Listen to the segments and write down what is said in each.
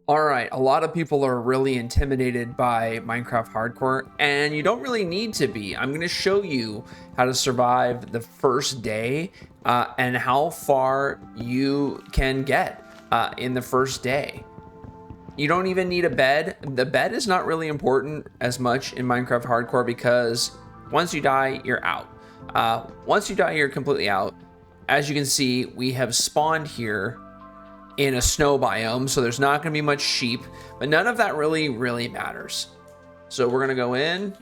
All right, a lot of people are really intimidated by Minecraft Hardcore, and you don't really need to be. I'm going to show you how to survive the first day and how far you can get in the first day. You don't even need a bed. The bed is not really important as much in Minecraft Hardcore because once you die, you're out. Once you die, you're completely out. As you can see, we have spawned here in a snow biome, so there's not going to be much sheep, but none of that really matters. So we're going to go in,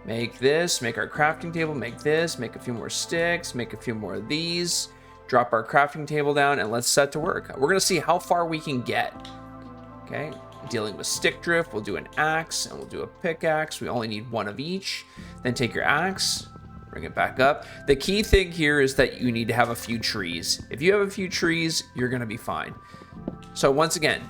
make this, make our crafting table, make this, make a few more sticks, make a few more of these, drop our crafting table down, and let's set to work. We're going to see how far we can get. Okay, dealing with stick drift, we'll do an axe and we'll do a pickaxe. We only need one of each. Then take your axe, bring it back up. The key thing here is that you need to have a few trees. If you have a few trees, you're gonna be fine. So once again,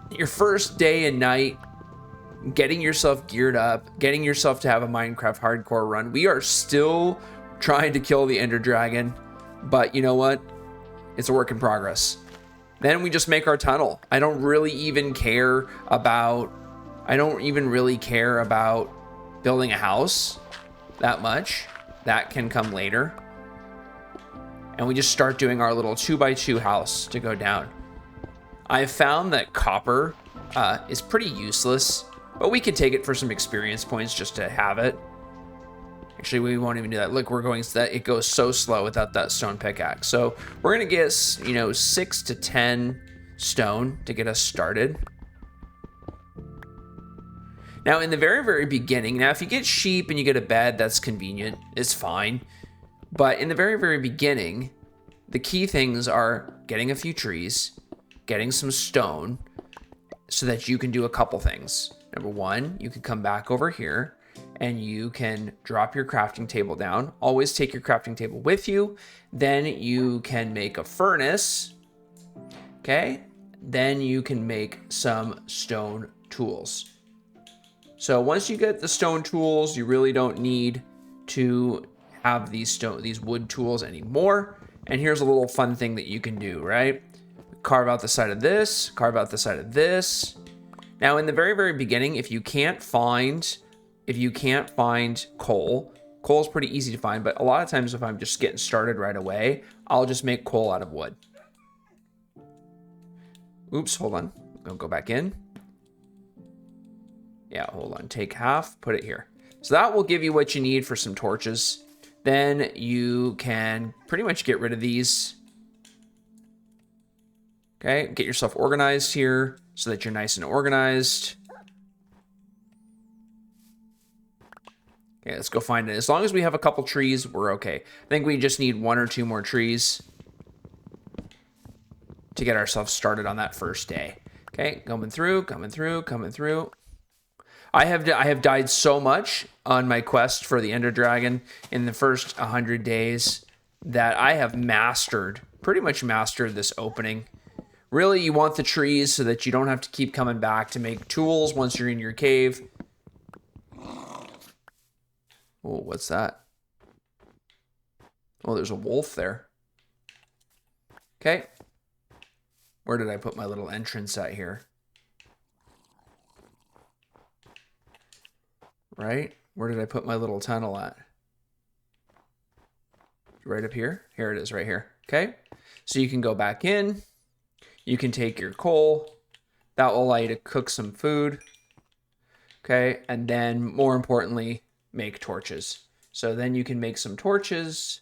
your first day and night, getting yourself geared up, getting yourself to have a Minecraft hardcore run. We are still trying to kill the Ender Dragon, but you know what? It's a work in progress. Then we just make our tunnel. I don't even really care about building a house that much. That can come later. And we just start doing our little 2x2 house to go down. I've found that copper is pretty useless, but we could take it for some experience points just to have it. Actually, we won't even do that. Look, it goes so slow without that stone pickaxe. So we're gonna get, 6 to 10 stone to get us started. Now, in the very beginning, now if you get sheep and you get a bed, that's convenient. It's fine. But in the very beginning, the key things are getting a few trees, getting some stone, so that you can do a couple things. Number one, you can come back over here and you can drop your crafting table down. Always take your crafting table with you. Then you can make a furnace. Okay. Then you can make some stone tools. So once you get the stone tools, you really don't need to have these wood tools anymore. And here's a little fun thing that you can do, right? Carve out the side of this, carve out the side of this. Now in the very beginning, if you can't find coal is pretty easy to find, but a lot of times if I'm just getting started right away, I'll just make coal out of wood. Oops, hold on. I'll go back in. Yeah, hold on. Take half, put it here. So that will give you what you need for some torches. Then you can pretty much get rid of these. Okay, get yourself organized here so that you're nice and organized. Okay, let's go find it. As long as we have a couple trees, we're okay. I think we just need 1 or 2 more trees to get ourselves started on that first day. Okay, coming through. I have died so much on my quest for the Ender Dragon in the first 100 days that I have pretty much mastered this opening. Really, you want the trees so that you don't have to keep coming back to make tools once you're in your cave. Oh, what's that? Oh, there's a wolf there. Okay. Where did I put my little entrance at here? Right? Where did I put my little tunnel at? Right up here? Here it is, right here. Okay. So you can go back in. You can take your coal. That will allow you to cook some food. Okay. And then more importantly, make torches. So then you can make some torches.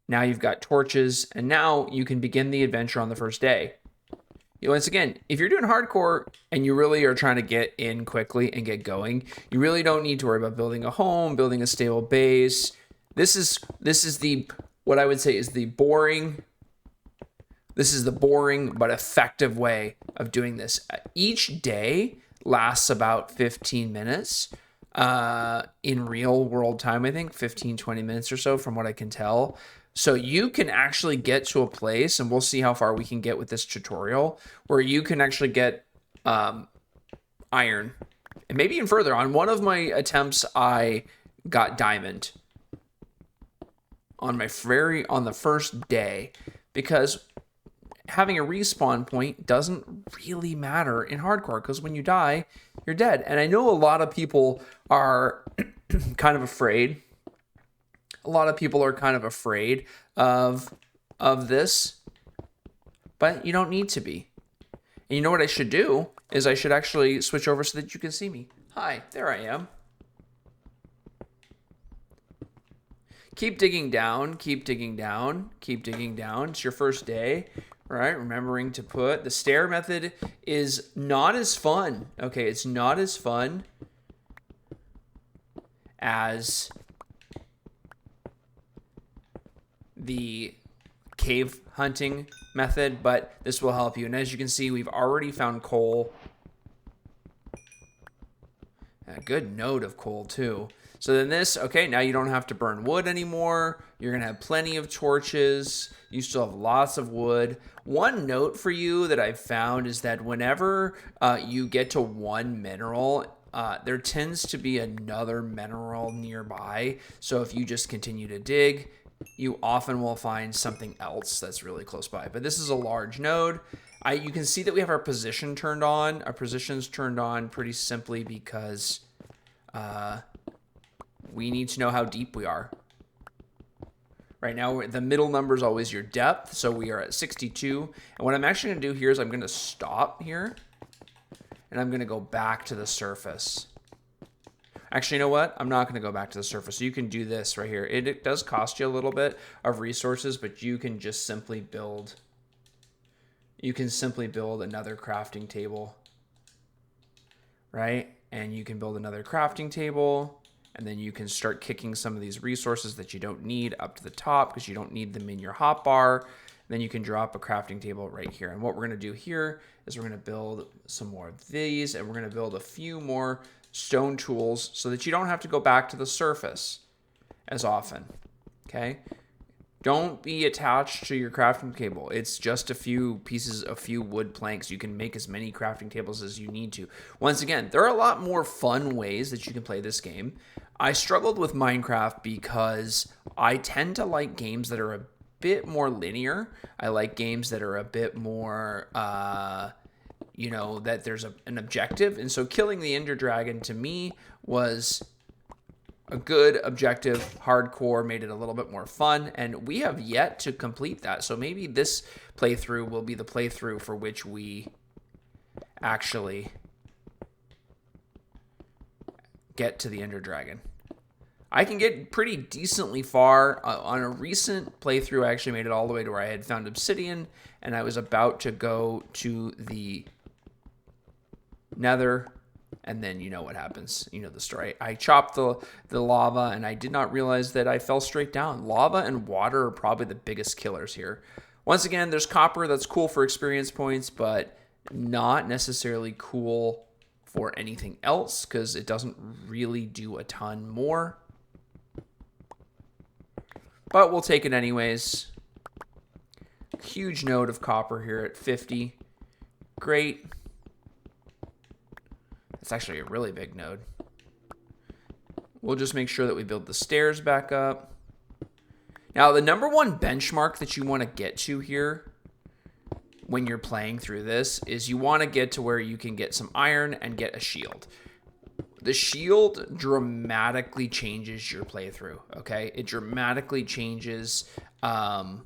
Now you've got torches, and now you can begin the adventure on the first day. Once again, if you're doing hardcore and you really are trying to get in quickly and get going, you really don't need to worry about building a home, building a stable base. This is what I would say is the boring but effective way of doing this. Each day lasts about 15 minutes. In real world time, I think 15-20 minutes or so from what I can tell. So you can actually get to a place, and we'll see how far we can get with this tutorial, where you can actually get iron, and maybe even further. On one of my attempts, I got diamond on the first day, because having a respawn point doesn't really matter in hardcore, because when you die, you're dead. And I know a lot of people are kind of afraid. A lot of people are kind of afraid of this, but you don't need to be. And you know what I should do is I should actually switch over so that you can see me. Hi, there I am. Keep digging down, keep digging down, keep digging down. It's your first day, right? Remembering to put, the stair method is not as fun. Okay, it's not as fun as the cave hunting method, but this will help you. And as you can see, we've already found coal. A good node of coal too. So then this, okay, now you don't have to burn wood anymore. You're gonna have plenty of torches. You still have lots of wood. One note for you that I've found is that whenever you get to one mineral, there tends to be another mineral nearby. So if you just continue to dig, you often will find something else that's really close by. But this is a large node. You can see that we have our position turned on. Our position's turned on pretty simply because we need to know how deep we are. Right now, the middle number is always your depth, so we are at 62. And what I'm actually going to do here is I'm going to stop here, and I'm going to go back to the surface. Actually, you know what? I'm not going to go back to the surface. So you can do this right here. It does cost you a little bit of resources, but you can just simply build. You can simply build another crafting table, right? And you can build another crafting table, and then you can start kicking some of these resources that you don't need up to the top because you don't need them in your hotbar. Then you can drop a crafting table right here. And what we're going to do here is we're going to build some more of these, and we're going to build a few more stone tools so that you don't have to go back to the surface as often. Okay? Don't be attached to your crafting table. It's just a few pieces, a few wood planks. You can make as many crafting tables as you need to. Once again, there are a lot more fun ways that you can play this game. I struggled with Minecraft because I tend to like games that are a bit more linear. I like games that are a bit more, you know, that there's an objective. And so killing the Ender Dragon to me was a good objective. Hardcore made it a little bit more fun, and we have yet to complete that. So maybe this playthrough will be the playthrough for which we actually get to the Ender Dragon. I can get pretty decently far. On a recent playthrough, I actually made it all the way to where I had found obsidian, and I was about to go to the Nether. And then you know what happens. You know the story. I chopped the lava, and I did not realize that I fell straight down. Lava and water are probably the biggest killers here. Once again, there's copper. That's cool for experience points, but not necessarily cool for anything else because it doesn't really do a ton more. But we'll take it anyways. Huge node of copper here at 50. Great. It's actually a really big node. We'll just make sure that we build the stairs back up. Now, the number one benchmark that you want to get to here when you're playing through this is you want to get to where you can get some iron and get a shield. The shield dramatically changes your playthrough, okay? It dramatically changes how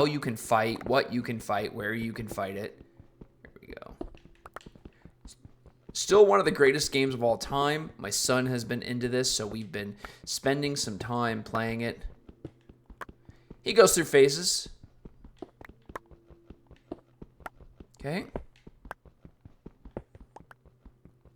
you can fight, what you can fight, where you can fight it. Go. Still one of the greatest games of all time. My son has been into this, so we've been spending some time playing it. He goes through phases. Okay.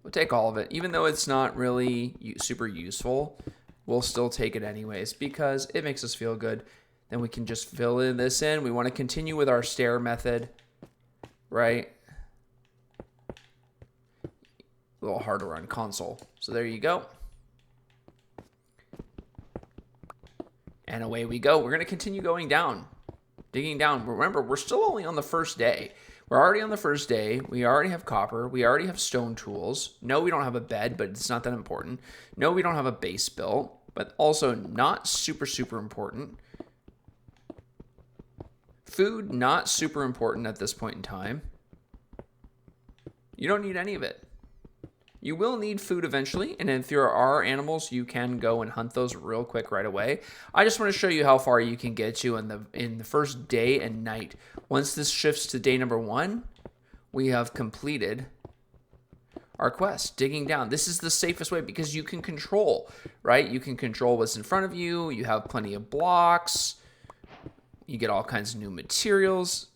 We'll take all of it. Even though it's not really super useful, we'll still take it anyways because it makes us feel good. Then we can just fill this in. We want to continue with our stair method, right? A little harder on console. So there you go. And away we go. We're going to continue going down, digging down. Remember, we're still only on the first day. We're already on the first day. We already have copper. We already have stone tools. No, we don't have a bed, but it's not that important. No, we don't have a base built, but also not super, super important. Food, not super important at this point in time. You don't need any of it. You will need food eventually, and if there are animals, you can go and hunt those real quick right away. I just want to show you how far you can get to in the first day and night. Once this shifts to day number 1, we have completed our quest, digging down. This is the safest way because you can control, right? You can control what's in front of you. You have plenty of blocks. You get all kinds of new materials.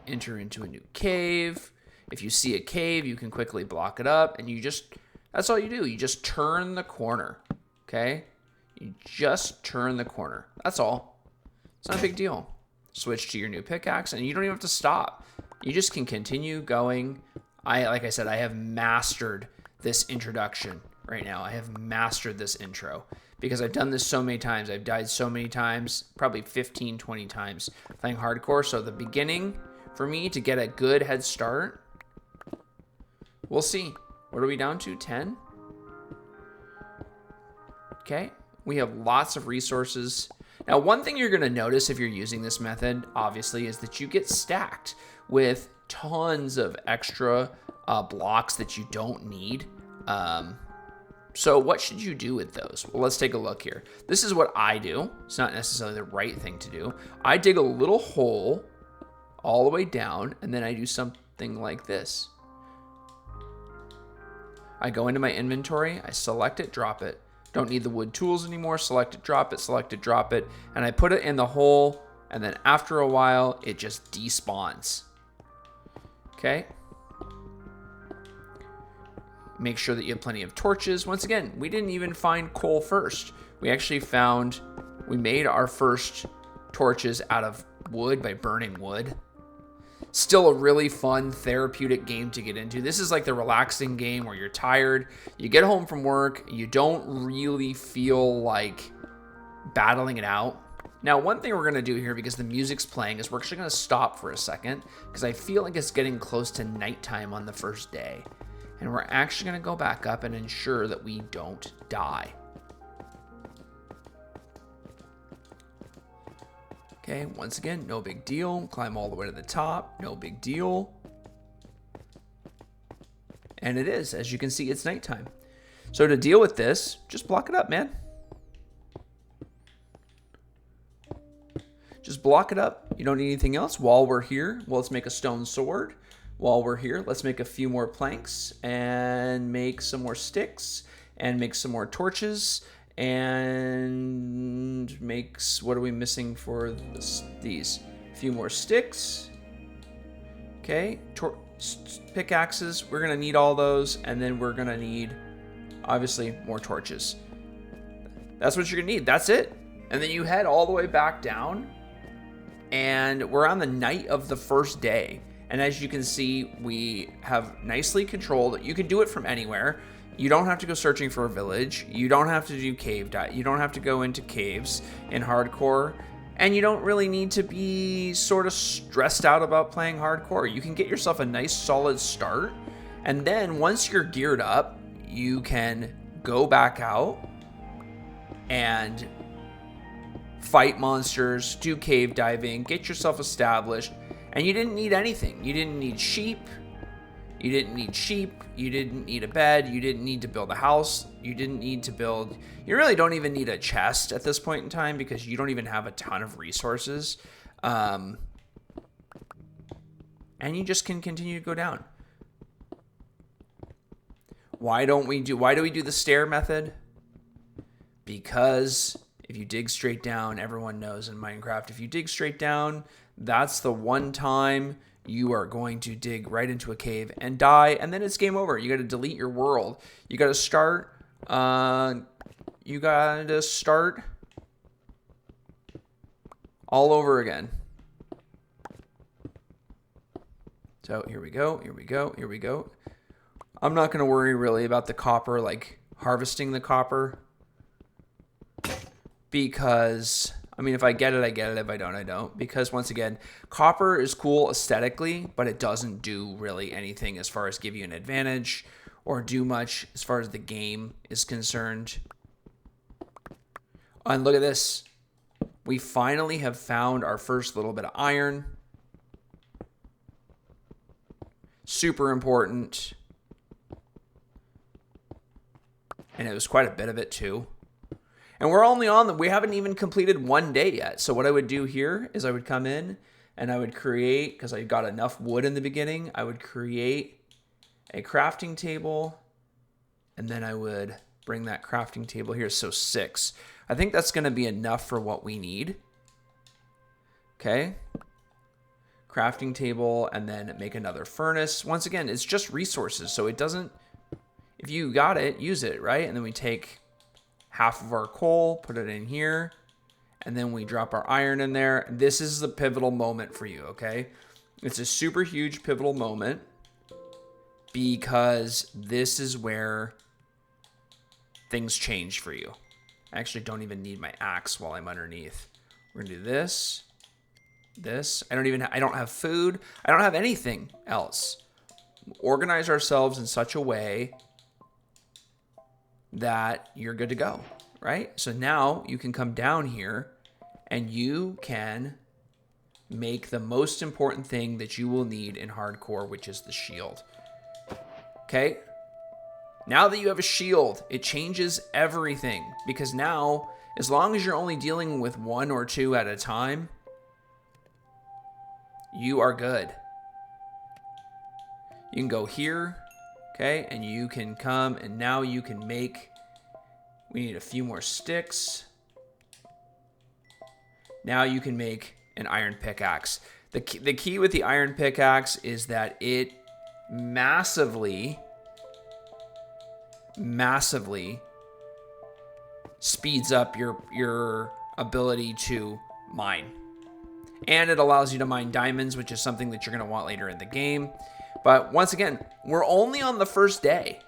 Enter into a new cave. If you see a cave, you can quickly block it up, and that's all you do. You just turn the corner, okay? You just turn the corner. That's all. It's not a big deal. Switch to your new pickaxe, and you don't even have to stop. You just can continue going. Like I said, I have mastered this introduction right now. I have mastered this intro because I've done this so many times. I've died so many times, probably 15, 20 times playing hardcore. So the beginning, for me to get a good head start, we'll see. What are we down to? 10? Okay. We have lots of resources. Now, one thing you're going to notice if you're using this method, obviously, is that you get stacked with tons of extra blocks that you don't need. So what should you do with those? Well, let's take a look here. This is what I do. It's not necessarily the right thing to do. I dig a little hole all the way down, and then I do something like this. I go into my inventory, I select it, drop it. Don't need the wood tools anymore. Select it, drop it, and I put it in the hole, and then after a while, it just despawns. Okay. Make sure that you have plenty of torches. Once again, we didn't even find coal first. We made our first torches out of wood by burning wood. Still a really fun therapeutic game to get into. This is like the relaxing game where you're tired, you get home from work, you don't really feel like battling it out. Now, one thing we're going to do here, because the music's playing, is we're actually going to stop for a second, because I feel like it's getting close to nighttime on the first day. And we're actually going to go back up and ensure that we don't die. Okay, once again, no big deal. Climb all the way to the top, no big deal. And it is, as you can see, it's nighttime. So to deal with this, just block it up, man. Just block it up. You don't need anything else. While we're here, well, let's make a stone sword. While we're here, let's make a few more planks and make some more sticks and make some more torches and makes, what are we missing for these? A few more sticks. Okay, pickaxes, we're gonna need all those, and then we're gonna need, obviously, more torches. That's what you're gonna need, that's it. And then you head all the way back down, and we're on the night of the first day. And as you can see, we have nicely controlled. You can do it from anywhere. You don't have to go searching for a village. You don't have to do cave dive. You don't have to go into caves in hardcore. And you don't really need to be sort of stressed out about playing hardcore. You can get yourself a nice solid start. And then once you're geared up, you can go back out and fight monsters, do cave diving, get yourself established. And you didn't need anything. You didn't need sheep. You didn't need sheep. You didn't need a bed. You didn't need to build a house. You didn't need to build... You really don't even need a chest at this point in time because you don't even have a ton of resources. And you just can continue to go down. Why do we do the stair method? Because if you dig straight down, everyone knows in Minecraft, if you dig straight down, that's the one time you are going to dig right into a cave and die, and then it's game over. You got to delete your world. You got to start. All over again. So here we go. Here we go. Here we go. I'm not going to worry really about the copper, like harvesting the copper, because I mean, if I get it, I get it. If I don't, I don't. Because once again, copper is cool aesthetically, but it doesn't do really anything as far as give you an advantage or do much as far as the game is concerned. And look at this. We finally have found our first little bit of iron. Super important. And it was quite a bit of it too. And we're only on we haven't even completed 1 day yet. So what I would do here is I would come in and I would create, because I got enough wood in the beginning, I would create a crafting table, and then I would bring that crafting table here. So 6. I think that's going to be enough for what we need. Okay. Crafting table, and then make another furnace. Once again, it's just resources. So it doesn't, if you got it, use it, right? And then we take half of our coal, put it in here, and then we drop our iron in there. This is the pivotal moment for you, okay? It's a super huge pivotal moment because this is where things change for you. I actually don't even need my axe while I'm underneath. We're gonna do this, this. I don't have food. I don't have anything else. Organize ourselves in such a way that you're good to go, right? So now you can come down here and you can make the most important thing that you will need in hardcore, which is the shield. Okay? Now that you have a shield, it changes everything, because now, as long as you're only dealing with 1 or 2 at a time, you are good. You can go here, okay, and you can come, and now you can make, we need a few more sticks. Now you can make an iron pickaxe. The key with the iron pickaxe is that it massively speeds up your ability to mine. And it allows you to mine diamonds, which is something that you're going to want later in the game. But once again, we're only on the first day.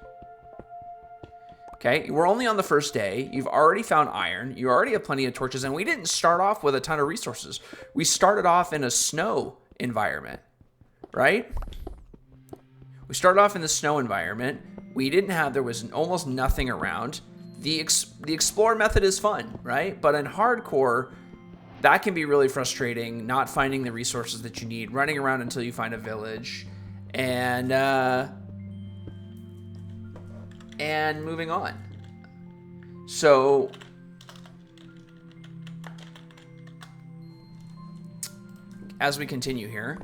Okay, we're only on the first day. You've already found iron. You already have plenty of torches. And we didn't start off with a ton of resources. We started off in a snow environment, right? We started off in the snow environment. There was almost nothing around. The explore method is fun, right? But in hardcore, that can be really frustrating, not finding the resources that you need, running around until you find a village, and moving on. So as we continue here,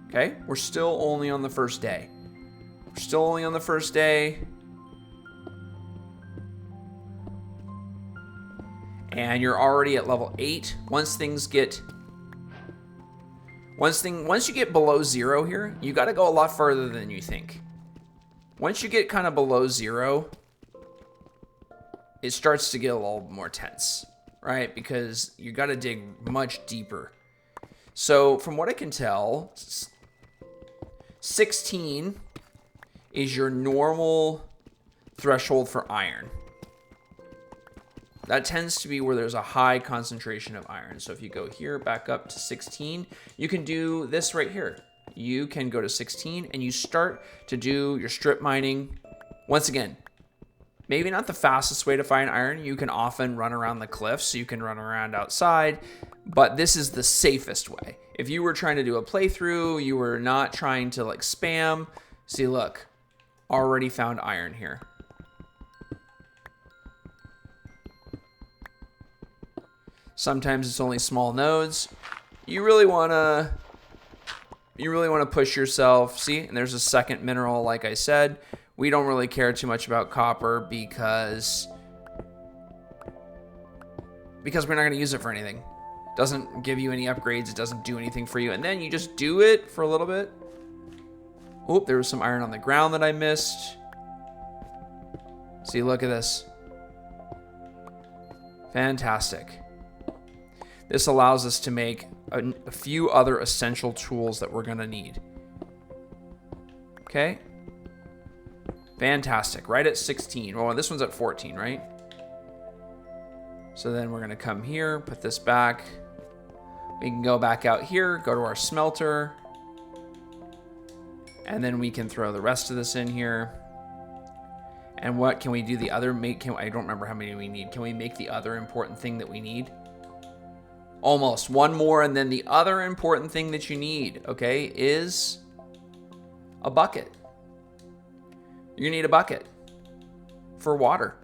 okay, we're still only on the first day. We're still only on the first day. And you're already at level 8. Once you get below 0 here, you got to go a lot further than you think. Once you get kind of below 0, it starts to get a little more tense, right? Because you got to dig much deeper. So from what I can tell, 16 is your normal threshold for iron. That tends to be where there's a high concentration of iron. So if you go here, back up to 16, you can do this right here. You can go to 16 and you start to do your strip mining. Once again, maybe not the fastest way to find iron. You can often run around the cliffs, so you can run around outside, but this is the safest way. If you were trying to do a playthrough, you were not trying to like spam. See, look, already found iron here. Sometimes it's only small nodes. You really want to push yourself. See, and there's a second mineral, like I said. We don't really care too much about copper because we're not going to use it for anything. It doesn't give you any upgrades. It doesn't do anything for you. And then you just do it for a little bit. Oh, there was some iron on the ground that I missed. See, look at this. Fantastic. This allows us to make a few other essential tools that we're going to need. Okay. Fantastic. Right at 16. Well, this one's at 14, right? So then we're going to come here, put this back. We can go back out here, go to our smelter. And then we can throw the rest of this in here. And what can we do the other make? I don't remember how many we need. Can we make the other important thing that we need? Almost. One more, and then the other important thing that you need, okay, is a bucket. You're gonna need a bucket for water.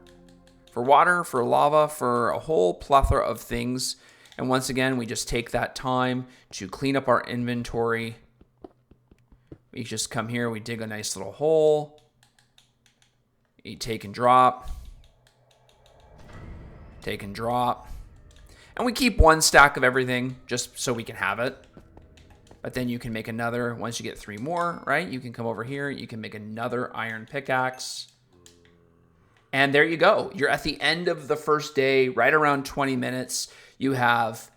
For water, for lava, for a whole plethora of things. And once again, we just take that time to clean up our inventory. We just come here, we dig a nice little hole. You take and drop. Take and drop. And we keep one stack of everything just so we can have it. But then you can make another, once you get 3 more, right? You can come over here, you can make another iron pickaxe. And there you go. You're at the end of the first day, right around 20 minutes. You have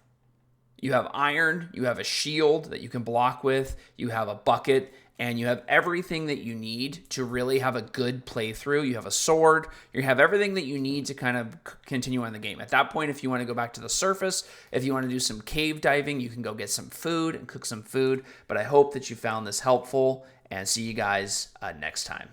iron, you have a shield that you can block with, you have a bucket, and you have everything that you need to really have a good playthrough. You have a sword, you have everything that you need to kind of continue on the game. At that point, if you want to go back to the surface, if you want to do some cave diving, you can go get some food and cook some food. But I hope that you found this helpful, and see you guys next time.